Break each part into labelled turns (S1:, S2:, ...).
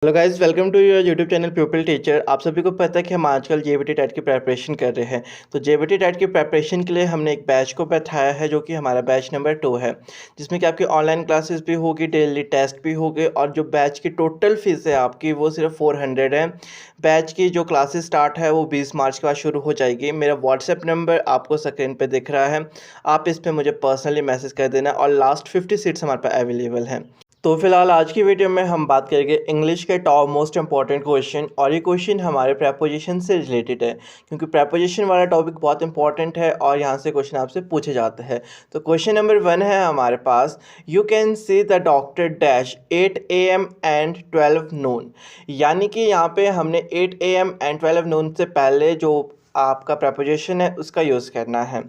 S1: Hello guys, welcome to your YouTube channel pupil teacher. आप सभी को पता है कि हम आजकल जेबीटी टेट की प्रिपरेशन कर रहे हैं। तो जेबीटी टेट की प्रिपरेशन के लिए हमने एक बैच को बैठाया है, जो कि हमारा बैच नंबर 2 है, जिसमें कि आपकी ऑनलाइन क्लासेस भी होगी, डेली टेस्ट भी होंगे, और जो बैच की टोटल फीस है आपकी वो सिर्फ 400 है। बैच की जो क्लासेस स्टार्ट है वो 20 मार्च के बाद शुरू हो जाएगी। मेरा व्हाट्सएप नंबर आपको स्क्रीन पर दिख रहा है, आप इस पर मुझे पर्सनली मैसेज कर देना, और लास्ट 50 सीट्स हमारे पास अवेलेबल हैं। तो फिलहाल आज की वीडियो में हम बात करेंगे इंग्लिश के टॉप मोस्ट इंपॉर्टेंट क्वेश्चन, और ये क्वेश्चन हमारे प्रेपोजिशन से रिलेटेड है, क्योंकि प्रेपोजिशन वाला टॉपिक बहुत इंपॉर्टेंट है और यहाँ से क्वेश्चन आपसे पूछे जाते हैं। तो क्वेश्चन नंबर 1 है हमारे पास, you can see the doctor dash 8 AM and 12 noon. यानी कि यहाँ पे हमने 8 AM एंड 12 नून से पहले जो आपका प्रेपोजिशन है उसका यूज़ करना है।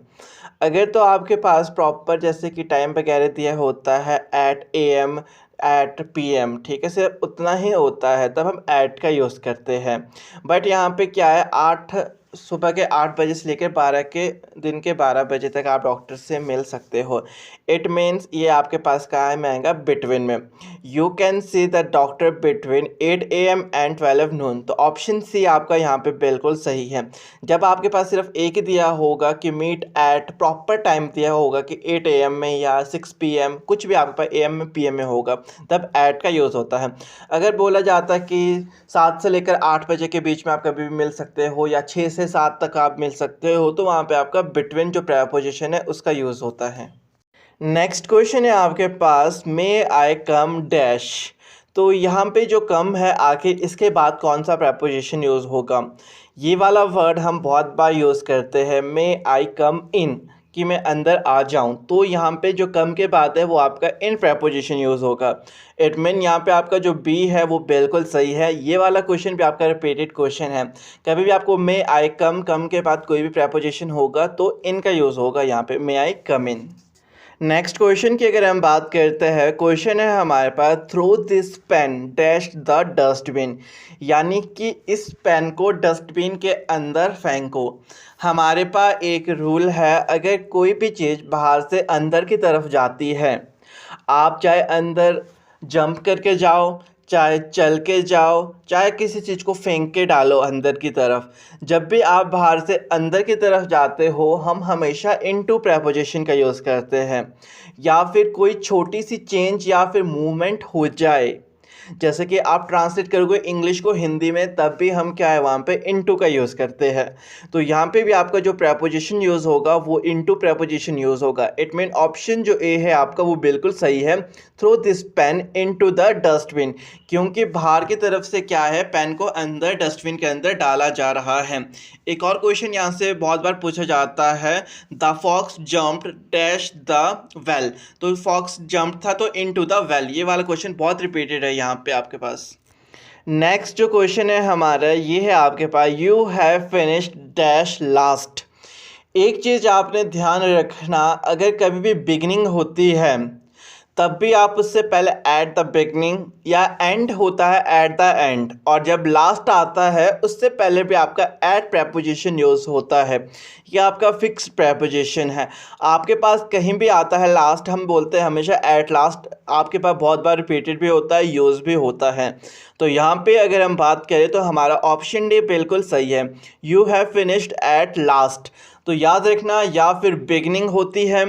S1: अगर तो आपके पास प्रॉपर जैसे कि टाइम वगैरह दिया होता है एट AM एट PM, ठीक है, सिर्फ उतना ही होता है, तब हम एट का यूज़ करते हैं। बट यहाँ पे क्या है, सुबह के 8 बजे से लेकर दिन के 12 बजे तक आप डॉक्टर से मिल सकते हो। इट मीन्स ये आपके पास कहाँ में आएगा, बिटवीन में। You can see the doctor between 8 AM and 12 नून। तो ऑप्शन सी आपका यहाँ पे बिल्कुल सही है। जब आपके पास सिर्फ एक ही दिया होगा कि मीट एट, प्रॉपर टाइम दिया होगा कि 8 AM में या 6 PM, कुछ भी आपके पास AM में PM में होगा, तब एट का यूज़ होता है। अगर बोला जाता कि 7 से लेकर 8 बजे के बीच में आप कभी भी मिल सकते हो, या 6 से 7 तक आप मिल सकते हो, तो वहाँ पे आपका बिटवीन जो प्रेपोजिशन है उसका यूज़ होता है। नेक्स्ट क्वेश्चन है आपके पास, मे आई कम डैश। तो यहाँ पे जो कम है, आखिर इसके बाद कौन सा प्रेपोजिशन यूज़ होगा। ये वाला वर्ड हम बहुत बार यूज़ करते हैं, मे आई कम इन, कि मैं अंदर आ जाऊं। तो यहाँ पे जो कम के बाद है वो आपका इन प्रेपोजिशन यूज़ होगा। इट मीन यहाँ पे आपका जो बी है वो बिल्कुल सही है। ये वाला क्वेश्चन भी आपका रिपीटेड क्वेश्चन है। कभी भी आपको मे आई कम के बाद कोई भी प्रेपोजिशन होगा तो इन का यूज़ होगा यहाँ पे, मे आई कम इन। नेक्स्ट क्वेश्चन की अगर हम बात करते हैं, क्वेश्चन है हमारे पास, throw this pen dash the dustbin. यानी कि इस पेन को डस्टबिन के अंदर फेंको। हमारे पास एक रूल है, अगर कोई भी चीज़ बाहर से अंदर की तरफ जाती है, आप चाहे अंदर जंप करके जाओ, चाहे चल के जाओ, चाहे किसी चीज़ को फेंक के डालो अंदर की तरफ, जब भी आप बाहर से अंदर की तरफ जाते हो, हम हमेशा इनटू प्रेपोजिशन का यूज़ करते हैं। या फिर कोई छोटी सी चेंज या फिर मूवमेंट हो जाए, जैसे कि आप ट्रांसलेट करोगे इंग्लिश को हिंदी में, तब भी हम क्या है वहाँ पे इनटू का यूज़ करते हैं। तो यहाँ पे भी आपका जो प्रेपोजिशन यूज़ होगा वो इनटू प्रेपोजिशन यूज़ होगा। इट मीन ऑप्शन जो ए है आपका वो बिल्कुल सही है, throw this pen into the dustbin, क्योंकि बाहर की तरफ से क्या है, पेन को अंदर डस्टबिन के अंदर डाला जा रहा है। एक और क्वेश्चन यहाँ से बहुत बार पूछा जाता है, the fox jumped dash the well. तो फॉक्स जंप था तो इनटू द वेल, ये वाला क्वेश्चन बहुत रिपीटेड है यहाँ पे आपके पास। नेक्स्ट जो क्वेश्चन है हमारा, ये है आपके पास, you have finished dash last. एक चीज़ आपने ध्यान रखना, अगर कभी भी बिगिनिंग होती है तब भी आप उससे पहले एट द बिगनिंग, या एंड होता है एट द एंड, और जब लास्ट आता है उससे पहले भी आपका एट प्रेपोजिशन यूज़ होता है। ये आपका फिक्स प्रेपोजिशन है। आपके पास कहीं भी आता है लास्ट, हम बोलते हैं हमेशा एट लास्ट। आपके पास बहुत बार रिपीटेड भी होता है, यूज़ भी होता है। तो यहाँ पे अगर हम बात करें तो हमारा ऑप्शन डी बिल्कुल सही है, you have finished at last. तो याद रखना, या फिर बिगनिंग होती है,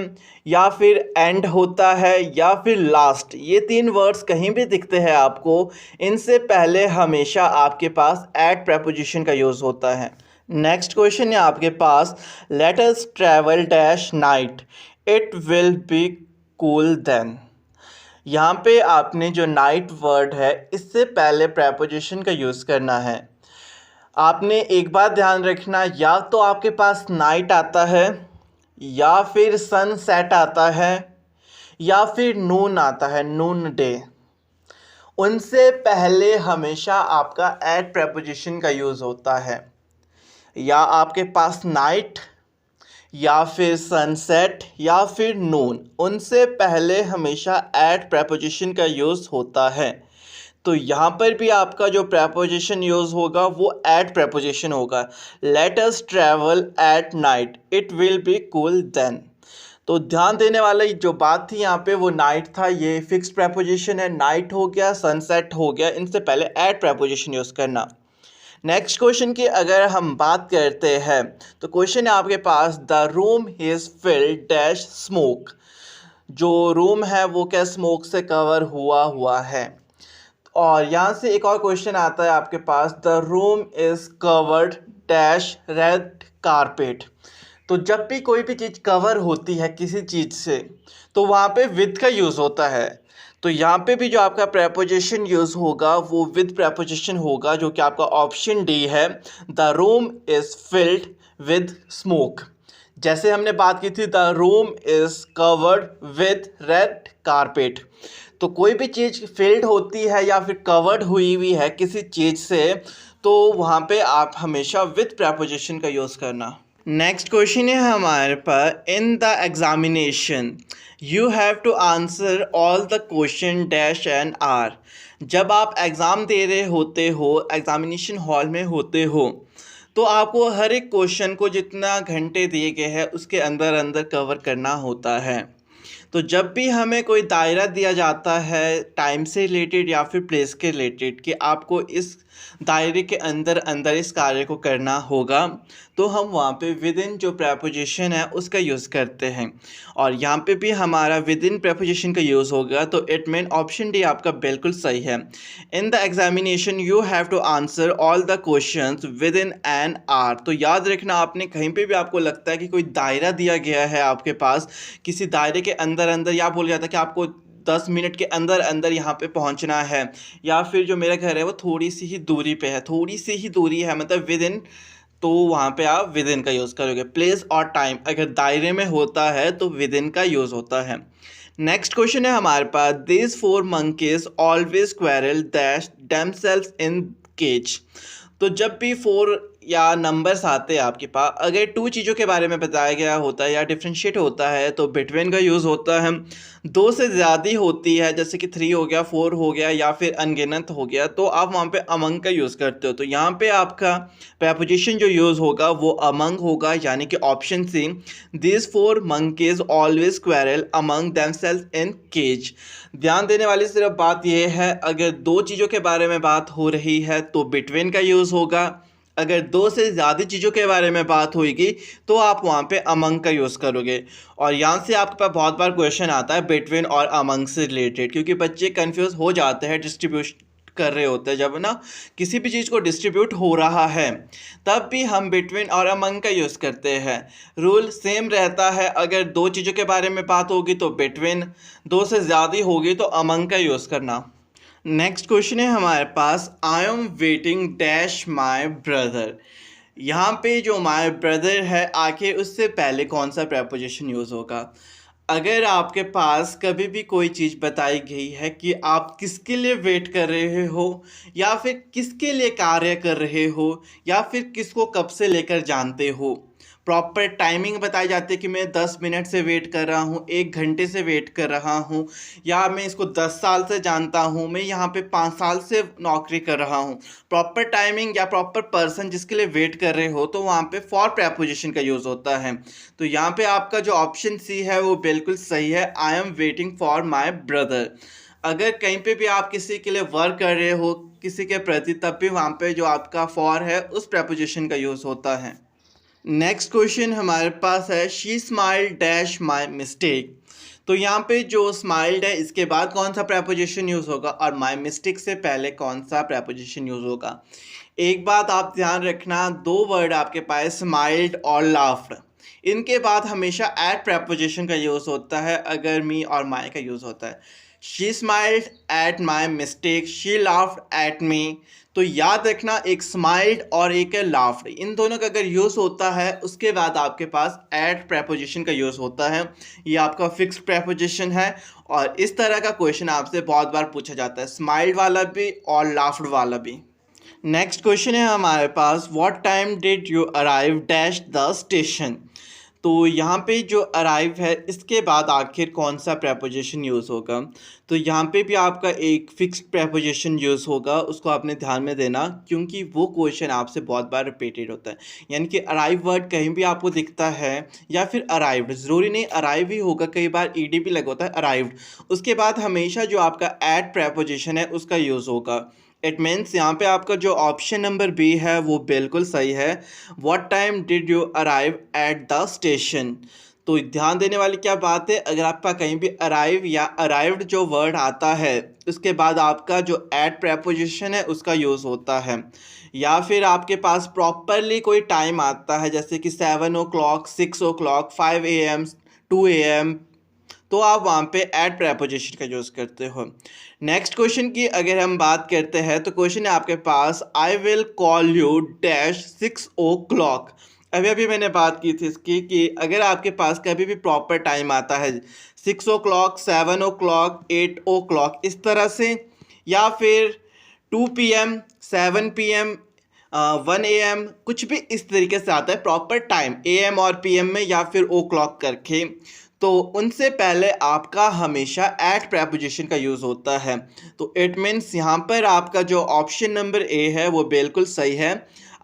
S1: या फिर एंड होता है, या फिर लास्ट, ये 3 वर्ड्स कहीं भी दिखते हैं आपको, इनसे पहले हमेशा आपके पास एट प्रेपोजिशन का यूज़ होता है। नेक्स्ट क्वेश्चन है आपके पास, let us travel dash night, it will be cool then. यहाँ पे आपने जो नाइट वर्ड है इससे पहले प्रेपोजिशन का यूज़ करना है। आपने एक बात ध्यान रखना, या तो आपके पास नाइट आता है, या फिर सनसेट आता है, या फिर नून आता है, नून डे। उनसे पहले हमेशा आपका एट प्रेपोजिशन का यूज़ होता है। या आपके पास नाइट, या फिर सनसेट, या फिर नून, उनसे पहले हमेशा एट प्रेपोजिशन का यूज़ होता है। तो यहाँ पर भी आपका जो प्रेपोजिशन यूज़ होगा वो एट प्रेपोजिशन होगा। Let us travel at night, it will be cool then. तो ध्यान देने वाली जो बात थी यहाँ पे वो नाइट था, ये फिक्स्ड प्रेपोजिशन है। नाइट हो गया, सनसेट हो गया, इनसे पहले एट प्रेपोजिशन यूज़ करना। नेक्स्ट क्वेश्चन की अगर हम बात करते हैं तो क्वेश्चन है आपके पास, the room is filled dash smoke. जो रूम है वो क्या स्मोक से कवर हुआ है। और यहाँ से एक और क्वेश्चन आता है आपके पास, the room is covered dash red carpet. तो जब भी कोई भी चीज़ कवर होती है किसी चीज़ से तो वहाँ पे विद का यूज़ होता है। तो यहाँ पे भी जो आपका प्रेपोजिशन यूज़ होगा वो विद प्रेपोजिशन होगा, जो कि आपका ऑप्शन डी है, the room is filled with smoke. जैसे हमने बात की थी, the room is covered with red carpet. तो कोई भी चीज़ फिल्ड होती है या फिर कवर्ड हुई है किसी चीज़ से तो वहाँ पे आप हमेशा विद प्रेपोजिशन का यूज़ करना। नेक्स्ट क्वेश्चन है हमारे पास, in the examination you have to answer all the question dash and are. जब आप एग्ज़ाम दे रहे होते हो, एग्जामिनेशन हॉल में होते हो, तो आपको हर एक क्वेश्चन को जितना घंटे दिए गए हैं उसके अंदर अंदर कवर करना होता है। तो जब भी हमें कोई दायरा दिया जाता है टाइम से रिलेटेड या फिर प्लेस के रिलेटेड कि आपको इस दायरे के अंदर अंदर इस कार्य को करना होगा, तो हम वहाँ पे विद इन जो प्रेपोजिशन है उसका यूज़ करते हैं। और यहाँ पे भी हमारा विद इन प्रेपोजिशन का यूज़ होगा, तो इट मीन ऑप्शन डी आपका बिल्कुल सही है। In the examination you have to answer all the questions within an hour. तो याद रखना, आपने कहीं पे भी आपको लगता है कि कोई दायरा दिया गया है आपके पास, किसी दायरे के अंदर अंदर या बोल जाता है कि आपको 10 मिनट के अंदर अंदर यहाँ पे पहुँचना है, या फिर जो मेरा घर है वो थोड़ी सी ही दूरी पे है, थोड़ी सी ही दूरी है मतलब विद इन, तो वहाँ पे आप विद इन का यूज़ करोगे। प्लेस और टाइम अगर दायरे में होता है तो विद इन का यूज़ होता है। नेक्स्ट क्वेश्चन है हमारे पास, these 4 monkeys always quarrel dash themselves in cage. तो जब भी 4 या नंबर्स आते हैं आपके पास, अगर 2 चीज़ों के बारे में बताया गया होता है या डिफ्रेंशिएट होता है तो बिटवीन का यूज़ होता है। 2 से ज़्यादा होती है जैसे कि 3 हो गया, 4 हो गया या फिर अनगिनत हो गया, तो आप वहाँ पे अमंग का यूज़ करते हो। तो यहाँ पे आपका प्रेपोजिशन जो यूज़ होगा वो अमंग होगा, यानी कि option C, these 4 monkeys always quarrel among themselves in cage. ध्यान देने वाली सिर्फ बात यह है, अगर 2 चीज़ों के बारे में बात हो रही है तो बिटवीन का यूज़ होगा, अगर 2 से ज़्यादा चीज़ों के बारे में बात होगी तो आप वहाँ पे अमंग का यूज़ करोगे। और यहाँ से आपके पास बहुत बार क्वेश्चन आता है बिटवीन और अमंग से रिलेटेड, क्योंकि बच्चे कंफ्यूज हो जाते हैं डिस्ट्रीब्यूशन कर रहे होते हैं। जब ना किसी भी चीज़ को डिस्ट्रीब्यूट हो रहा है तब भी हम बिटवीन और अमंग का यूज़ करते हैं। रूल सेम रहता है, अगर 2 चीज़ों के बारे में बात होगी तो बिटवीन, 2 से ज़्यादा होगी तो अमंग का यूज़ करना। नेक्स्ट क्वेश्चन है हमारे पास, I am waiting dash my brother. यहाँ पे जो माई ब्रदर है आखिर उससे पहले कौन सा प्रेपोजिशन यूज़ होगा। अगर आपके पास कभी भी कोई चीज़ बताई गई है कि आप किसके लिए वेट कर रहे हो या फिर किसके लिए कार्य कर रहे हो या फिर किसको कब से लेकर जानते हो, प्रॉपर टाइमिंग बताई जाती है कि मैं 10 मिनट से वेट कर रहा हूँ, 1 घंटे से वेट कर रहा हूँ, या मैं इसको 10 साल से जानता हूँ, मैं यहाँ पे 5 साल से नौकरी कर रहा हूँ। प्रॉपर टाइमिंग या प्रॉपर पर्सन जिसके लिए वेट कर रहे हो तो वहाँ पे फॉर प्रेपोजिशन का यूज़ होता है। तो यहाँ पे आपका जो ऑप्शन सी है वो बिल्कुल सही है, आई am waiting for my brother. अगर कहीं पे भी आप किसी के लिए वर्क कर रहे हो किसी के प्रति, तब भी वहाँ पे जो आपका फॉर है उस प्रेपोजिशन का यूज़ होता है। नेक्स्ट क्वेश्चन हमारे पास है, she smiled dash my mistake. तो यहाँ पे जो स्माइल्ड है इसके बाद कौन सा प्रेपोजिशन यूज़ होगा और माई मिस्टेक से पहले कौन सा प्रेपोजिशन यूज़ होगा। एक बात आप ध्यान रखना, 2 वर्ड आपके पास स्माइल्ड और लाफ्ड, इनके बाद हमेशा एट प्रेपोजिशन का यूज़ होता है अगर मी और माई का यूज़ होता है। She smiled at my mistake, she laughed at me. तो याद रखना, एक स्माइल्ड और एक है लाफ्ड, इन दोनों का अगर यूज़ होता है उसके बाद आपके पास एट प्रेपोजिशन का यूज़ होता है। ये आपका फिक्स्ड प्रेपोजिशन है और इस तरह का क्वेश्चन आपसे बहुत बार पूछा जाता है, स्माइल्ड वाला भी और लाफ्ड वाला भी। नेक्स्ट क्वेश्चन है हमारे पास, what time did you arrive dash the station. तो यहाँ पे जो अराइव है इसके बाद आखिर कौन सा प्रेपोजिशन यूज़ होगा। तो यहाँ पे भी आपका एक फिक्स्ड प्रेपोजिशन यूज़ होगा, उसको आपने ध्यान में देना क्योंकि वो क्वेश्चन आपसे बहुत बार रिपीटेड होता है। यानी कि अराइव वर्ड कहीं भी आपको दिखता है या फिर अराइव्ड, ज़रूरी नहीं अराइव ही होगा, कई बार ईडी भी लगा होता है अराइव्ड, उसके बाद हमेशा जो आपका एट प्रेपोजिशन है उसका यूज़ होगा। इट मीन्स यहाँ पे आपका जो ऑप्शन नंबर बी है वो बिल्कुल सही है। What time did you arrive at the station. तो ध्यान देने वाली क्या बात है, अगर आपका कहीं भी अराइव या अराइव्ड जो वर्ड आता है उसके बाद आपका जो एट प्रेपोजिशन है उसका यूज़ होता है, या फिर आपके पास प्रॉपरली कोई टाइम आता है जैसे कि 7 o'clock 6 o'clock 5 AM 2 AM, तो आप वहाँ पे एट प्रेपोजिशन का यूज़ करते हो। नेक्स्ट क्वेश्चन की अगर हम बात करते हैं तो क्वेश्चन है आपके पास I will call you dash 6 o'clock। अभी मैंने बात की थी इसकी कि अगर आपके पास कभी भी प्रॉपर टाइम आता है 6 o'clock 7 o'clock 8 o'clock इस तरह से, या फिर 2 PM 7 PM 1 AM, कुछ भी इस तरीके से आता है प्रॉपर टाइम AM और PM में या फिर ओ क्लॉक करके, तो उनसे पहले आपका हमेशा एट प्रेपोजिशन का यूज़ होता है। तो इट मीन्स यहाँ पर आपका जो ऑप्शन नंबर ए है वो बिल्कुल सही है।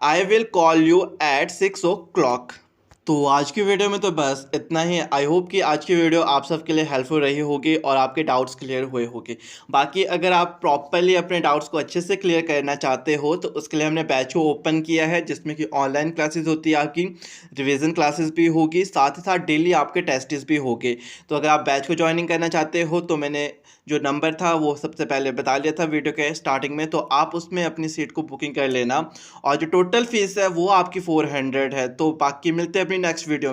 S1: I will call you at 6 o'clock। तो आज की वीडियो में तो बस इतना ही। आई होप कि आज की वीडियो आप सबके लिए हेल्पफुल रही होगी और आपके डाउट्स क्लियर हुए होंगे। बाकी अगर आप प्रॉपरली अपने डाउट्स को अच्छे से क्लियर करना चाहते हो तो उसके लिए हमने बैच को ओपन किया है जिसमें कि ऑनलाइन क्लासेस होती है, आपकी रिवीजन क्लासेस भी होगी, साथ ही साथ डेली आपके टेस्ट्स भी होंगे। तो अगर आप बैच को ज्वाइनिंग करना चाहते हो तो मैंने जो नंबर था वो सबसे पहले बता दिया था वीडियो के स्टार्टिंग में, तो आप उसमें अपनी सीट को बुकिंग कर लेना। और जो टोटल फीस है वो आपकी 400 है। तो बाकी मिलते हैं अपनी नेक्स्ट वीडियो।